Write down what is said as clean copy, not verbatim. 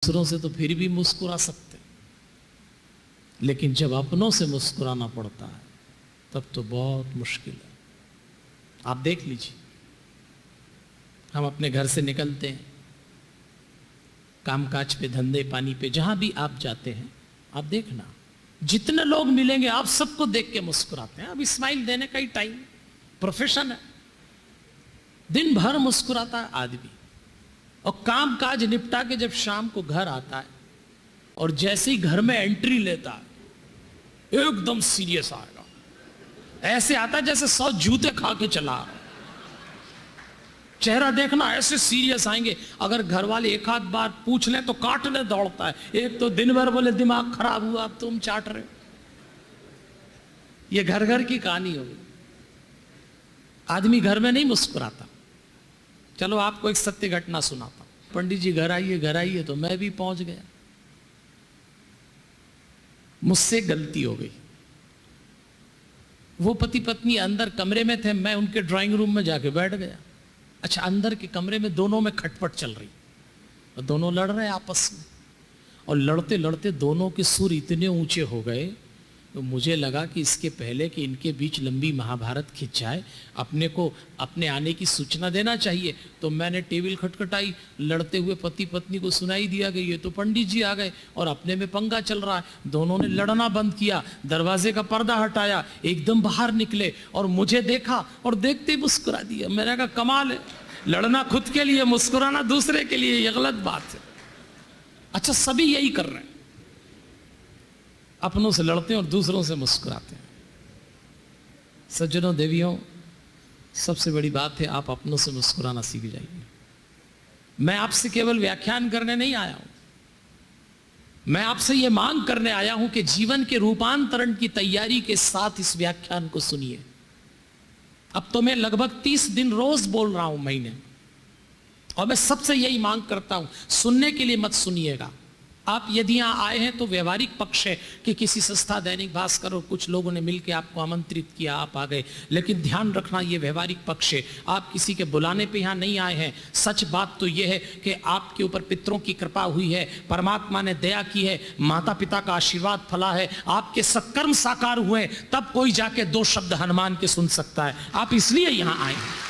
दूसरों से तो फिर भी मुस्कुरा सकते, लेकिन जब अपनों से मुस्कुराना पड़ता है तब तो बहुत मुश्किल है। आप देख लीजिए, हम अपने घर से निकलते हैं, कामकाज पे, धंधे पानी पे, जहां भी आप जाते हैं, आप देखना जितने लोग मिलेंगे आप सबको देख के मुस्कुराते हैं। अब स्माइल देने का ही टाइम, प्रोफेशन है, दिन भर मुस्कुराता है आदमी। और काम काज निपटा के जब शाम को घर आता है और जैसे ही घर में एंट्री लेता है एकदम सीरियस आएगा, ऐसे आता है जैसे 100 जूते खा के चला। चेहरा देखना, ऐसे सीरियस आएंगे। अगर घर वाले एक आध बार पूछ लें तो काटने दौड़ता है। एक तो दिन भर बोले दिमाग खराब हुआ, अब तुम चाट रहे। ये घर घर की कहानी होगी। आदमी घर में नहीं मुस्कुराता। चलो आपको एक सत्य घटना सुनाता हूं। पंडित जी घर आइए तो मैं भी पहुंच गया। मुझसे गलती हो गई। वो पति पत्नी अंदर कमरे में थे, मैं उनके ड्राइंग रूम में जाके बैठ गया। अच्छा, अंदर के कमरे में दोनों में खटपट चल रही और दोनों लड़ रहे आपस में। और लड़ते लड़ते दोनों के सुर इतने ऊंचे हो गए तो मुझे लगा कि इसके पहले कि इनके बीच लंबी महाभारत खिंच जाए, अपने को अपने आने की सूचना देना चाहिए। तो मैंने टेबल खटखटाई, लड़ते हुए पति पत्नी को सुनाई दिया कि ये तो पंडित जी आ गए और अपने में पंगा चल रहा है। दोनों ने लड़ना बंद किया, दरवाजे का पर्दा हटाया, एकदम बाहर निकले और मुझे देखा और देखते ही मुस्कुरा दिया। मैंने कहा कमाल है, लड़ना खुद के लिए, मुस्कुराना दूसरे के लिए, ये गलत बात है। अच्छा, सभी यही कर रहे हैं, अपनों से लड़ते हैं और दूसरों से मुस्कुराते हैं। सज्जनों देवियों, सबसे बड़ी बात है आप अपनों से मुस्कुराना सीख जाइए। मैं आपसे केवल व्याख्यान करने नहीं आया हूं, मैं आपसे यह मांग करने आया हूं कि जीवन के रूपांतरण की तैयारी के साथ इस व्याख्यान को सुनिए। अब तो मैं लगभग 30 दिन रोज बोल रहा हूं महीने में, और मैं सबसे यही मांग करता हूं, सुनने के लिए मत सुनिएगा। आप यदि यहां आए हैं तो व्यवहारिक पक्ष है कि किसी संस्था, दैनिक भास्कर और कुछ लोगों ने मिलकर आपको आमंत्रित किया, आप आ गए। लेकिन ध्यान रखना, यह व्यवहारिक पक्ष है, आप किसी के बुलाने पे यहां नहीं आए हैं। सच बात तो यह है कि आपके ऊपर पितरों की कृपा हुई है, परमात्मा ने दया की है, माता पिता का आशीर्वाद फला है, आपके सत्कर्म साकार हुए, तब कोई जाके 2 शब्द हनुमान के सुन सकता है। आप इसलिए यहां आए हैं।